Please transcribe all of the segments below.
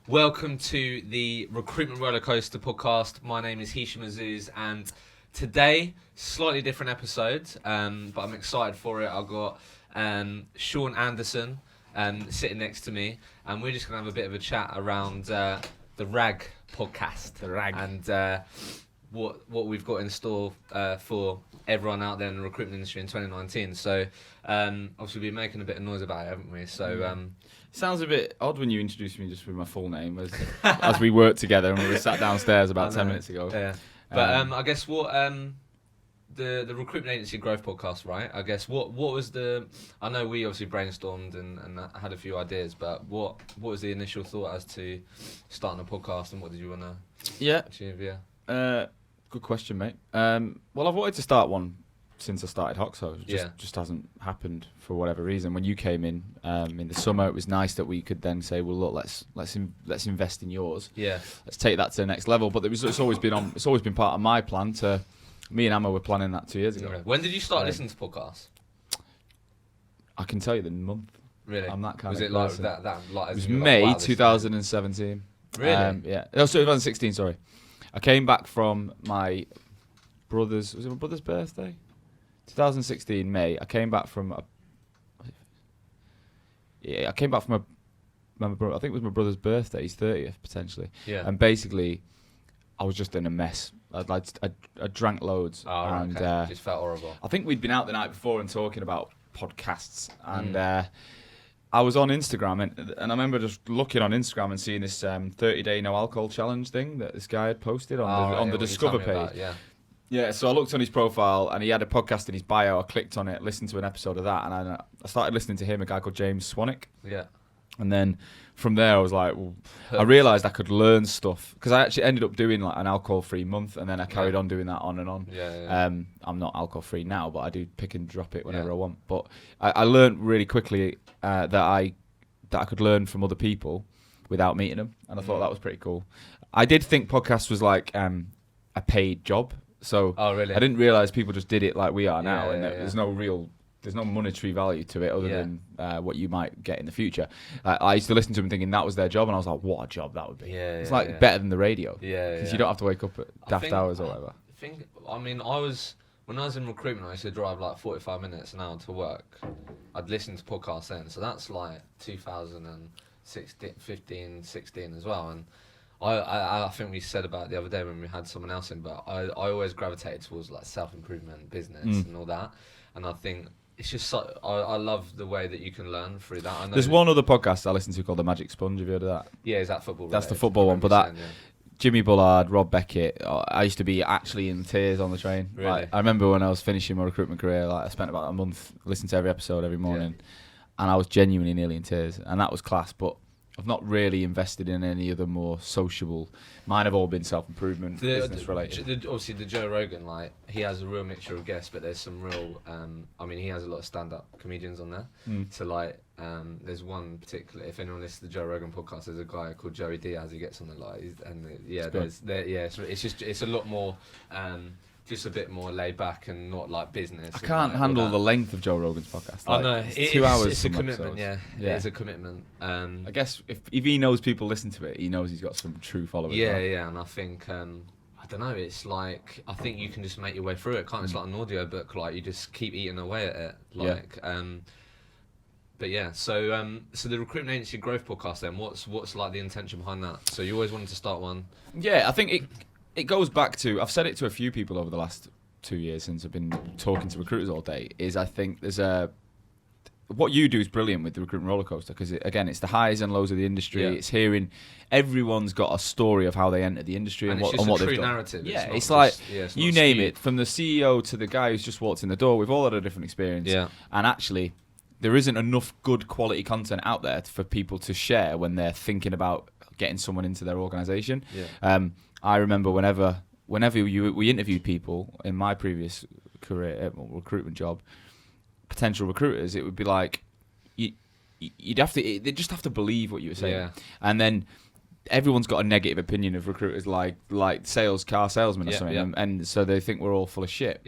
Welcome to the Recruitment Rollercoaster podcast. My name is Hishem Azzouz, and today, slightly different episode, but I'm excited for it. I've got Sean Anderson sitting next to me, and we're just going to have a bit of a chat around the RAG podcast. The RAG. And what we've got in store for everyone out there in the recruitment industry in 2019. So, obviously, we've been making a bit of noise about it, haven't we? So, sounds a bit odd when you introduced me just with my full name as we worked together and we were sat downstairs about 10 minutes ago. Yeah. But I guess what the Recruitment Agency Growth Podcast, right? I guess what was the... I know we obviously brainstormed and had a few ideas, but what was the initial thought as to starting a podcast, and what did you want to achieve? Yeah. Good question, mate. Well, I've wanted to start one since I started Hoxo. It just hasn't happened for whatever reason. When you came in the summer, it was nice that we could then say, well, look, let's invest in yours. Yeah. Let's take that to the next level. But it's always been part of my plan to... Me and Emma were planning that 2 years ago. Yeah. When did you start listening to podcasts? I can tell you the month. Really? I'm that kind of person. Was it like that? Like, it was May 2017. Really? Yeah. Oh, sorry, 2016, sorry. I came back from my brother's... Was it my brother's birthday? 2016, May. I came back from... I came back from my brother. I think it was my brother's birthday. His 30th, potentially. Yeah. And basically, I was just in a mess. I drank loads. Oh, and okay. Just felt horrible. I think we'd been out the night before and talking about podcasts. And I was on Instagram. And I remember just looking on Instagram and seeing this 30-day no alcohol challenge thing that this guy had posted on the Discover page. About, yeah, so I looked on his profile and he had a podcast in his bio. I clicked on it, listened to an episode of that, and I started listening to him, a guy called James Swanwick. Yeah. And then from there, I was like, well, I realised I could learn stuff because I actually ended up doing like an alcohol-free month, and then I carried on doing that on and on. Yeah. I'm not alcohol-free now, but I do pick and drop it whenever I want. But I learned really quickly that I could learn from other people without meeting them, and I thought that was pretty cool. I did think podcast was like a paid job. So really? I didn't realise people just did it like we are now, and there's no monetary value to it other than what you might get in the future. I used to listen to them thinking that was their job, and I was like, what a job that would be. It's better than the radio. Because you don't have to wake up at daft hours or whatever. When I was in recruitment, I used to drive like 45 minutes an hour to work. I'd listen to podcasts then, so that's like 2016, 15, 16 as well. And I think we said about it the other day when we had someone else in, but I always gravitated towards like self-improvement, business and all that. And I think it's just I love the way that you can learn through that. I know there's one other podcast I listen to called The Magic Sponge. Have you heard of that? Yeah, is that football? That's the football one. But that Jimmy Bullard, Rob Beckett. I used to be actually in tears on the train. Really? Like, I remember when I was finishing my recruitment career, like I spent about a month listening to every episode every morning, and I was genuinely nearly in tears, and that was class. But I've not really invested in any other more sociable. Mine have all been self-improvement, business related. Obviously, the Joe Rogan, like, he has a real mixture of guests, but there's some real. He has a lot of stand-up comedians on there. So like, there's one particular. If anyone listens to the Joe Rogan podcast, there's a guy called Joey Diaz. He gets on the live, and it's a lot more. Just a bit more laid back and not like business. I can't handle the length of Joe Rogan's podcast. I know. It's 2 hours. It's a commitment, episodes. Yeah, it's a commitment. I guess if he knows people listen to it, he knows he's got some true followers. Yeah, and I think, I don't know, it's like, I think you can just make your way through it, can't It's like an audio book, like you just keep eating away at it. But yeah, so the Recruitment Agency Growth Podcast then, what's like the intention behind that? So you always wanted to start one? Yeah, I think it goes back to, I've said it to a few people over the last 2 years since I've been talking to recruiters all day, is I think there's what you do is brilliant with the recruitment rollercoaster, because again, it's the highs and lows of the industry. It's hearing everyone's got a story of how they entered the industry and what they've done. Narrative. Yeah, it's like you name it, from the CEO to the guy who's just walked in the door. We've all had a different experience. Yeah. And actually, there isn't enough good quality content out there for people to share when they're thinking about getting someone into their organisation. Yeah. I remember whenever we interviewed people in my previous career, recruitment job, potential recruiters, it would be like they just have to believe what you were saying, and then everyone's got a negative opinion of recruiters, like car salesmen or something, and so they think we're all full of shit.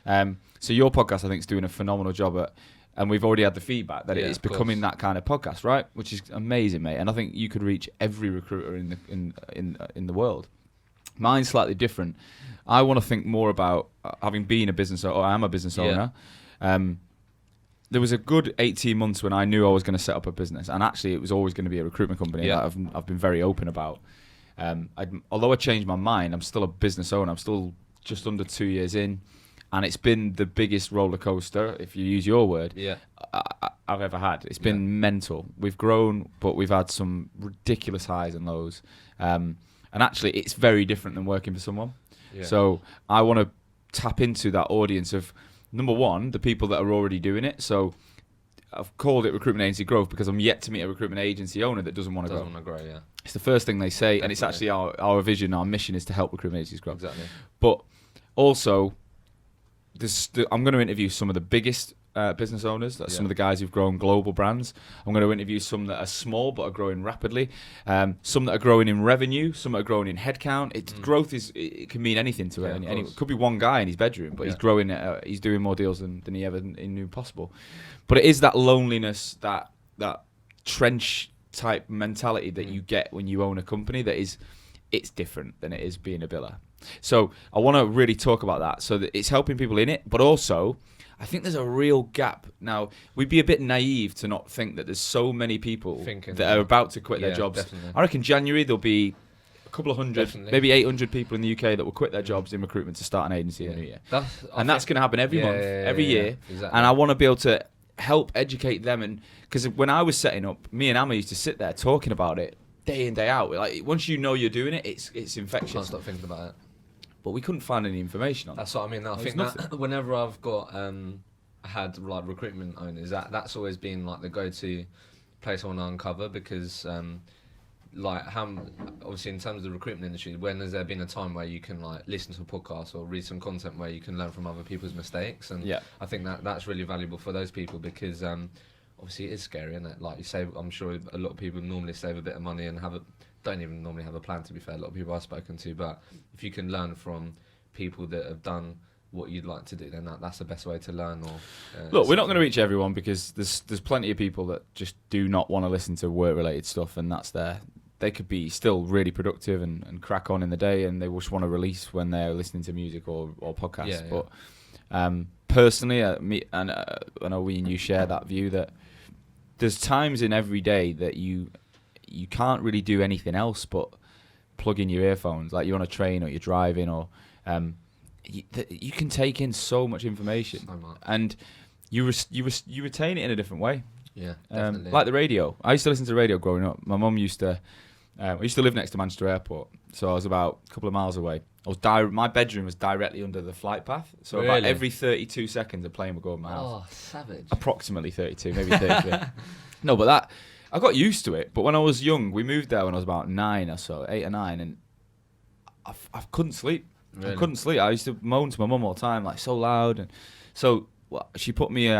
So your podcast, I think, is doing a phenomenal job And we've already had the feedback that it's becoming that kind of podcast, right? Which is amazing, mate. And I think you could reach every recruiter in the world. Mine's slightly different. I want to think more about having been a business owner. I am a business owner. There was a good 18 months when I knew I was going to set up a business, and actually it was always going to be a recruitment company that I've been very open about. Although I changed my mind, I'm still a business owner. I'm still just under 2 years in. And it's been the biggest roller coaster, if you use your word, I've ever had. It's been mental. We've grown, but we've had some ridiculous highs and lows. And actually, it's very different than working for someone. Yeah. So I want to tap into that audience of, number one, the people that are already doing it. So I've called it Recruitment Agency Growth because I'm yet to meet a recruitment agency owner that doesn't want to grow. Doesn't want to grow, yeah. It's the first thing they say, and it's actually our vision, our mission is to help recruitment agencies grow. Exactly. But also, I'm going to interview some of the biggest business owners, some of the guys who've grown global brands. I'm going to interview some that are small but are growing rapidly, some that are growing in revenue, some that are growing in headcount. Growth it can mean anything to it. It could be one guy in his bedroom, but he's growing. He's doing more deals than he ever knew possible. But it is that loneliness, that trench type mentality that you get when you own a company it's different than it is being a biller. So I want to really talk about that, so that it's helping people in it, but also I think there's a real gap. Now, we'd be a bit naive to not think that there's so many people that are about to quit their jobs. Definitely. I reckon January there'll be a couple of hundred, maybe 800 people in the UK that will quit their jobs in recruitment to start an agency in the new year. That's going to happen every month, every year. Exactly. And I want to be able to help educate them. And because when I was setting up, me and Amma used to sit there talking about it day in, day out. Like, once you know you're doing it, it's infectious. Can't stop thinking about it. But we couldn't find any information on it. That's what I mean. I think that whenever I've got had like recruitment owners, that's always been like the go-to place I want to uncover, because obviously in terms of the recruitment industry, when has there been a time where you can like listen to a podcast or read some content where you can learn from other people's mistakes? And I think that's really valuable for those people, because obviously it is scary, isn't it? Like you say, I'm sure a lot of people normally save a bit of money and don't even normally have a plan, to be fair. A lot of people I've spoken to, but if you can learn from people that have done what you'd like to do, then that's the best way to learn. Look, we're not going to reach everyone, because there's plenty of people that just do not want to listen to work related stuff, and they could be still really productive and crack on in the day, and they just want to release when they're listening to music or podcasts. But personally, I know we and you share that view that there's times in every day that you can't really do anything else but plug in your earphones, like you're on a train or you're driving, or you can take in so much information, and you retain it in a different way. Yeah, definitely. Like the radio. I used to listen to the radio growing up. My mum used to. I used to live next to Manchester Airport, so I was about a couple of miles away. My bedroom was directly under the flight path, so about every 32 seconds a plane would go over my house. Oh, savage. Approximately 32, maybe 33. No, but I got used to it. But when I was young, we moved there when I was about 9 or so, 8 or 9, and I couldn't sleep. Really? I couldn't sleep. I used to moan to my mum all the time, like so loud. And so she put me.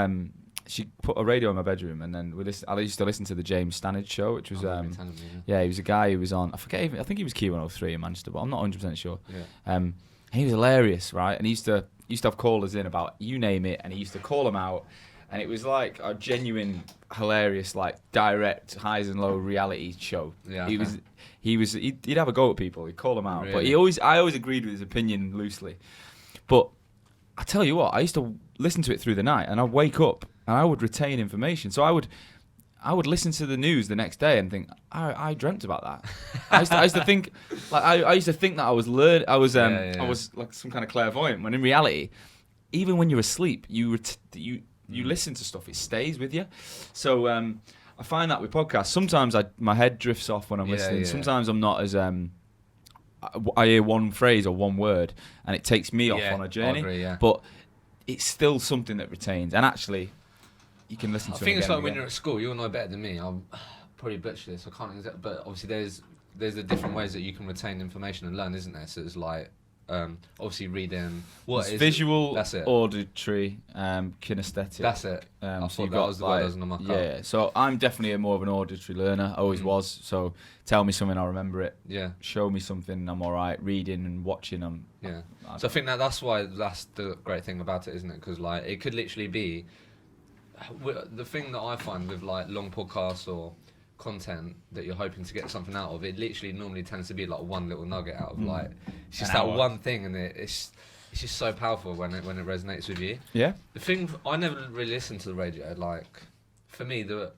She put a radio in my bedroom, and then I used to listen to the James Stannage show, which was he was a guy who was on. I think he was Key 103 in Manchester, but I'm not 100% sure. Yeah. And he was hilarious, right? And he used to have callers in about you name it, and he used to call them out, and it was like a genuine, hilarious, like direct highs and low reality show. Yeah. He'd have a go at people. He'd call them out, really? But I always agreed with his opinion loosely. But I tell you what, I used to listen to it through the night, and I'd wake up and I would retain information. So I would listen to the news the next day and think, I dreamt about that. I used to think, like I used to think that I was I was like some kind of clairvoyant. When in reality, even when you're asleep, you listen to stuff. It stays with you. So I find that with podcasts, sometimes my head drifts off when I'm listening. Yeah. Sometimes I'm not as I hear one phrase or one word, and it takes me off on a journey. I agree, yeah. But it's still something that retains. And actually, you can listen to it. I think it's like when you're at school, you'll know better than me. I'll probably butcher this. I can't exactly, but obviously there's the different ways that you can retain information and learn, isn't there? So it's like obviously reading. It's visual, that's it. Auditory, kinesthetic. That's it. I thought that was the word I was on my card. Yeah. So I'm definitely more of an auditory learner. I always was. So tell me something, I'll remember it. Yeah. Show me something, I'm all right. Reading and watching, So I think that's why that's the great thing about it, isn't it? Because like it could literally be the thing that I find with like long podcasts or content that you're hoping to get something out of, it literally normally tends to be like one little nugget out of like it's just that one thing, and it's just so powerful when it resonates with you. Yeah. The thing, I never really listened to the radio. Like for me, the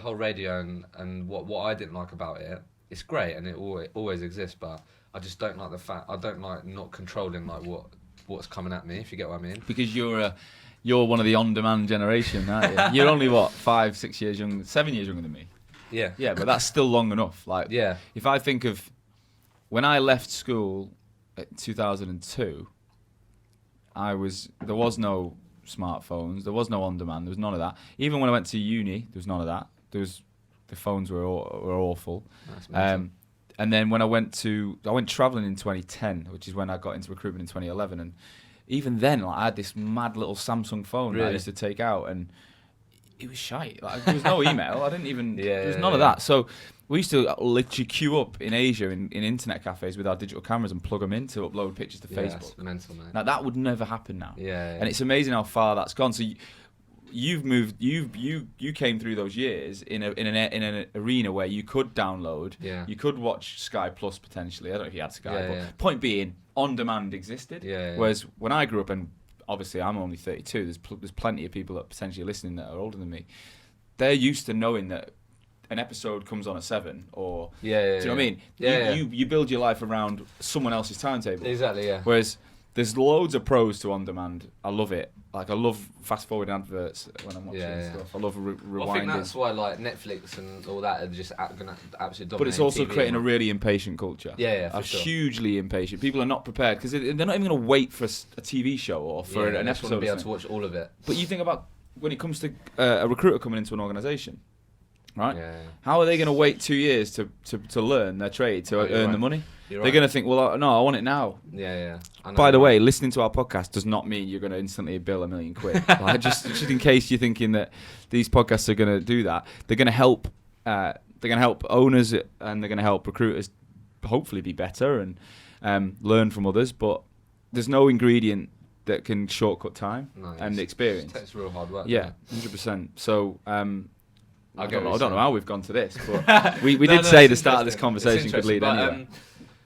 whole radio and what I didn't like about it, it's great and it always exists, but I just don't like the fact, I don't like not controlling like what's coming at me, if you get what I mean. Because you're one of the on-demand generation, aren't you? You're only, 5, 6 years younger, 7 years younger than me. Yeah. Yeah, but that's still long enough. Like, yeah. If I think of when I left school in 2002, there was no smartphones, there was no on-demand, there was none of that. Even when I went to uni, there was none of that. The phones were awful. And then when I went traveling in 2010, which is when I got into recruitment in 2011, and even then, like, I had this mad little Samsung phone that I used to take out, and it was shite. Like, there was no email. I didn't even. There was none of that. So we used to literally queue up in Asia in internet cafes with our digital cameras and plug them in to upload pictures to Facebook. That's mental, man. Now that would never happen now. Yeah. And it's amazing how far that's gone. So you've moved. You came through those years in an arena where you could download. Yeah. You could watch Sky Plus potentially. I don't know if you had Sky, but point being, on demand existed. Yeah. Whereas when I grew up, and obviously I'm only 32, there's plenty of people that are potentially listening that are older than me. They're used to knowing that an episode comes on at 7, or do you know what I mean? You build your life around someone else's timetable. Exactly. Yeah. Whereas there's loads of pros to on demand. I love it. Like, I love fast forwarding adverts when I'm watching stuff. I love rewinding. I think that's why like Netflix and all that are just going to absolutely dominate. But it's also TV, creating a really impatient culture. For sure. Hugely impatient. People are not prepared because they're not even going to wait for a TV show or for an episode. To be able to watch all of it. But you think about when it comes to a recruiter coming into an organisation, right? Yeah. How are they going to wait 2 years to learn their trade, to earn the money? They're going to think, well, no, I want it now. Yeah. By the way, listening to our podcast does not mean you're going to instantly bill $1 million. Like, just in case you're thinking that these podcasts are going to do that, they're going to help. They're going to help owners and they're going to help recruiters hopefully be better and learn from others. But there's no ingredient that can shortcut time and experience. It takes real hard work. Yeah, 100%. So. I don't know how we've gone to this, but we did say the start of this conversation could lead anywhere.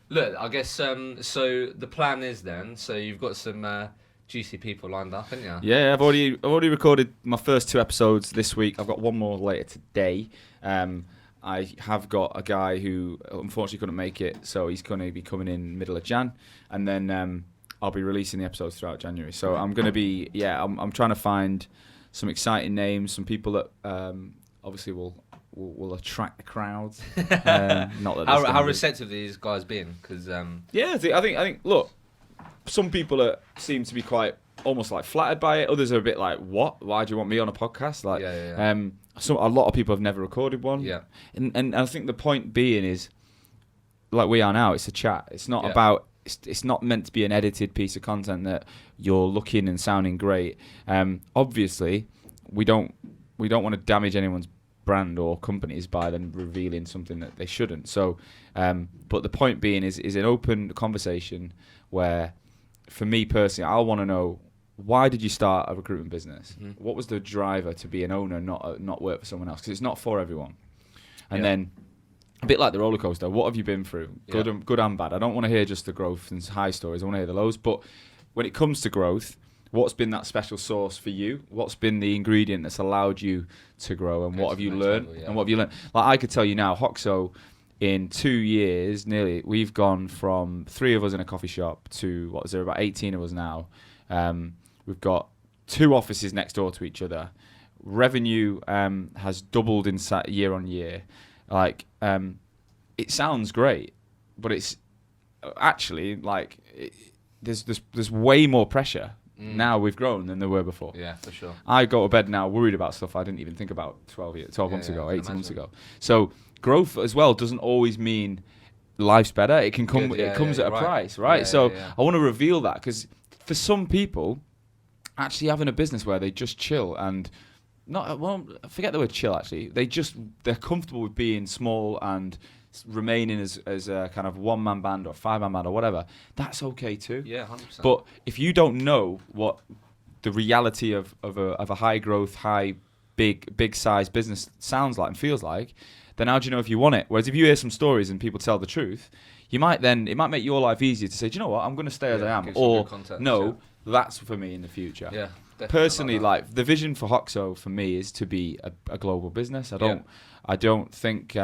Look, I guess, so the plan is then, so you've got some juicy people lined up, haven't you? Yeah, I've already recorded my first 2 episodes this week. I've got one more later today. I have got a guy who unfortunately couldn't make it, so he's going to be coming in middle of Jan, and then I'll be releasing the episodes throughout January. So I'm going to be, I'm trying to find some exciting names, some people that obviously will attract the crowds. Not that how receptive these guys been? Because I think look, some people seem to be quite almost like flattered by it. Others are a bit like, what? Why do you want me on a podcast? Like, a lot of people have never recorded one. Yeah, and I think the point being is, like we are now, it's a chat. It's not about. It's not meant to be an edited piece of content that you're looking and sounding great. Obviously, we don't want to damage anyone's brand or companies by them revealing something that they shouldn't. So, but the point being is an open conversation where, for me personally, I want to know, why did you start a recruitment business? Mm-hmm. What was the driver to be an owner, not work for someone else? Because it's not for everyone. And then, a bit like the roller coaster, what have you been through? Good and bad. I don't want to hear just the growth and high stories. I want to hear the lows. But when it comes to growth, what's been that special sauce for you? What's been the ingredient that's allowed you to grow, and what have you learned? And what have you learned? Like, I could tell you now, Hoxo, in 2 years, nearly, we've gone from 3 of us in a coffee shop to, about 18 of us now. We've got 2 offices next door to each other. Revenue has doubled in year on year. Like, it sounds great, but it's actually like there's way more pressure. Now we've grown than there were before. Yeah, for sure. I go to bed now worried about stuff I didn't even think about 12 months ago, 18 months ago. So growth as well doesn't always mean life's better. It can come. It comes at a price, right? I want to reveal that, because for some people, actually having a business where they just chill and forget the word chill. Actually, they're comfortable with being small and remaining as a kind of 1-man band or 5-man band or whatever. That's okay too. Yeah, 100%. But if you don't know what the reality of a high growth, big size business sounds like and feels like, then how do you know if you want it? Whereas if you hear some stories and people tell the truth, it might make your life easier to say, do you know what, I'm going to stay as I am, or that's for me in the future. Yeah. Personally, like the vision for Hoxo for me is to be a global business. I don't think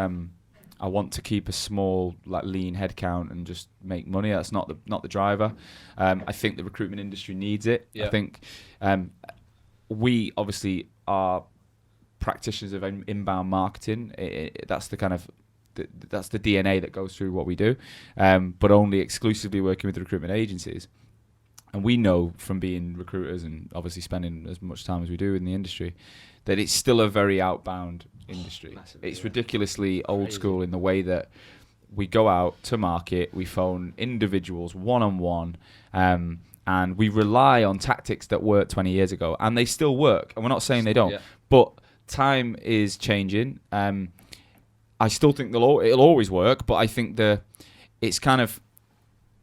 I want to keep a small, like, lean headcount and just make money. That's not the driver. I think the recruitment industry needs it. I think we obviously are practitioners of inbound marketing. That's the kind of that's the DNA that goes through what we do, but only exclusively working with the recruitment agencies. And we know from being recruiters and obviously spending as much time as we do in the industry that it's still a very outbound industry. Massively, it's ridiculously old school in the way that we go out to market, we phone individuals one-on-one, and we rely on tactics that worked 20 years ago, and they still work. And we're not saying they don't, but time is changing. I still think it'll always work, but I think it's kind of,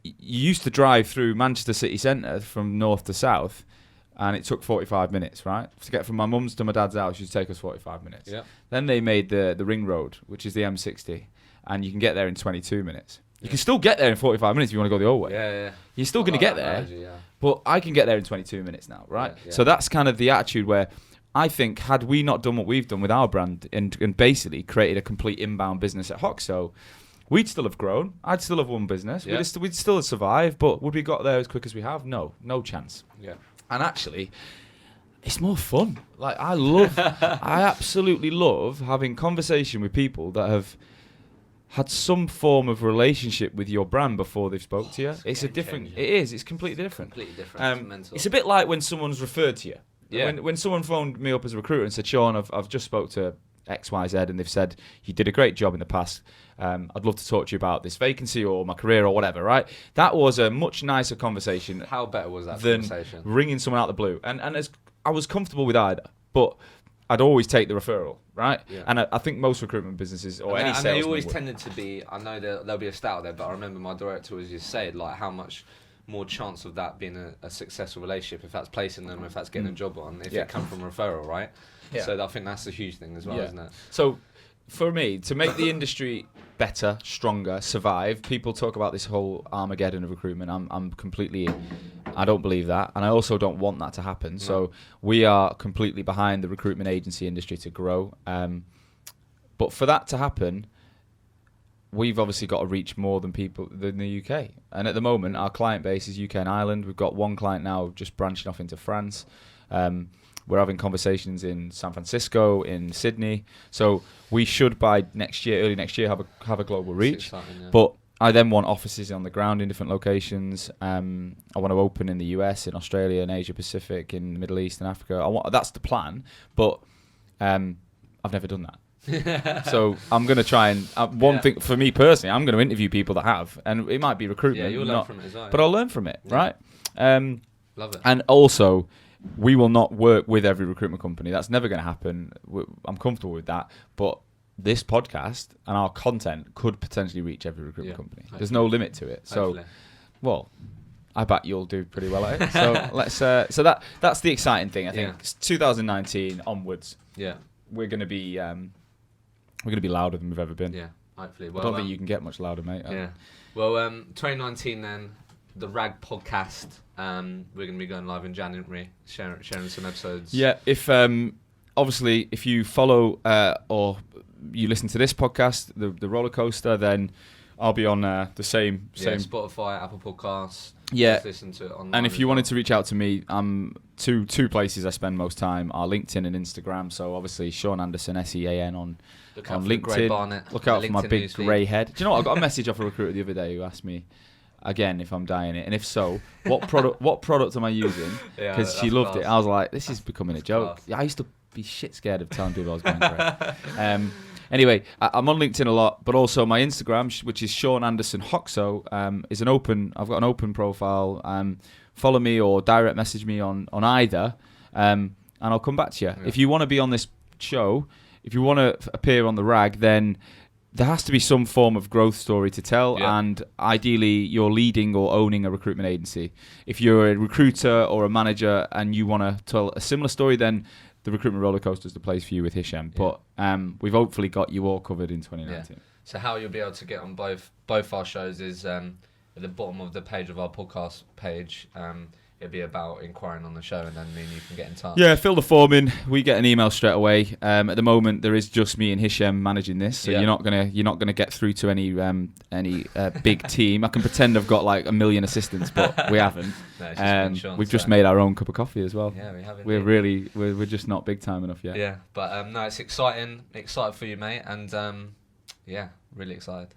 you used to drive through Manchester city centre from north to south, and it took 45 minutes, right? To get from my mum's to my dad's house, it used to take us 45 minutes. Yeah. Then they made the ring road, which is the M60, and you can get there in 22 minutes. You can still get there in 45 minutes if you want to go the old way. Yeah. You're still going to get there, but I can get there in 22 minutes now, right? Yeah. So that's kind of the attitude where I think, had we not done what we've done with our brand and basically created a complete inbound business at Hoxo, we'd still have grown. I'd still have won business. Yeah. We'd still have survived, but would we got there as quick as we have? No chance. Yeah. And actually, it's more fun. Like, I absolutely love having conversation with people that have had some form of relationship with your brand before they've spoke to you. It's a different. It is. It's completely different. Completely different. It's a bit like when someone's referred to you. Yeah. When someone phoned me up as a recruiter and said, Sean, I've just spoke to XYZ and they've said you did a great job in the past. I'd love to talk to you about this vacancy or my career or whatever, right? That was a much nicer conversation. How better was that than conversation? Ringing someone out of the blue. And as I was comfortable with either, but I'd always take the referral, right? Yeah. And I think most recruitment businesses or any sales, and they always tended to be, I know there'll be a stat out there, but I remember my director always just said, like, how much more chance of that being a successful relationship if that's placing them, if that's getting a job on, if it come from referral, right? Yeah. So I think that's a huge thing as well, isn't it? So for me, to make the industry better, stronger, survive, people talk about this whole Armageddon of recruitment. I'm completely, I don't believe that, and I also don't want that to happen. No. So we are completely behind the recruitment agency industry to grow. But for that to happen, we've obviously got to reach more than people than the UK. And at the moment, our client base is UK and Ireland. We've got one client now just branching off into France. We're having conversations in San Francisco, in Sydney. So we should by early next year, have a global reach. Exciting, yeah. But I then want offices on the ground in different locations. I want to open in the US, in Australia, in Asia Pacific, in the Middle East and Africa. That's the plan. But I've never done that. So I'm going to try and one thing for me personally, I'm going to interview people that have, and it might be recruitment. Yeah, you'll learn from it as well. But I'll learn from it, right? Love it. And also, we will not work with every recruitment company. That's never going to happen. I'm comfortable with that. But this podcast and our content could potentially reach every recruitment company. Hopefully. There's no limit to it. So, well, I bet you'll do pretty well at it. So let's. So that's the exciting thing. I think 2019 onwards. Yeah, we're going to be louder than we've ever been. Yeah, hopefully. Well, I don't think you can get much louder, mate. Yeah. Well, 2019 then, the RAG podcast. We're going to be going live in January, sharing some episodes. Yeah, if obviously if you follow or you listen to this podcast, the roller coaster, then I'll be on the same Spotify, Apple Podcasts. Yeah, just listen to it online. And if you wanted to reach out to me, two places I spend most time are LinkedIn and Instagram. So obviously Sean Anderson, SEAN on LinkedIn. Look out for my big grey head. Do you know what? I got a message off a recruiter the other day who asked me again if I'm dyeing it, and if so, what product am I using? Because she loved it. I was like, this is becoming a joke. I used to be shit scared of telling people I was going grey. Anyway, I'm on LinkedIn a lot, but also my Instagram, which is Sean Anderson Hoxo, is an open. I've got an open profile. Follow me or direct message me on either, and I'll come back to you. Yeah. If you want to be on this show, if you want to appear on the RAG, then there has to be some form of growth story to tell, Yeah. and ideally you're leading or owning a recruitment agency. If you're a recruiter or a manager and you want to tell a similar story, then the Recruitment Rollercoaster is the place for you with Hishem. Yeah. But we've hopefully got you all covered in 2019. Yeah. So how you'll be able to get on both our shows is at the bottom of the page of our podcast page. It'll be about inquiring on the show, and then me and you can get in touch. Yeah, fill the form in. We get an email straight away. At the moment, there is just me and Hishem managing this, so you're not gonna get through to any big team. I can pretend I've got like 1 million assistants, but we haven't. No, it's just Sean, we've just made our own cup of coffee as well. Yeah, we have. We're just not big time enough yet. Yeah, but no, it's exciting for you, mate, and really excited.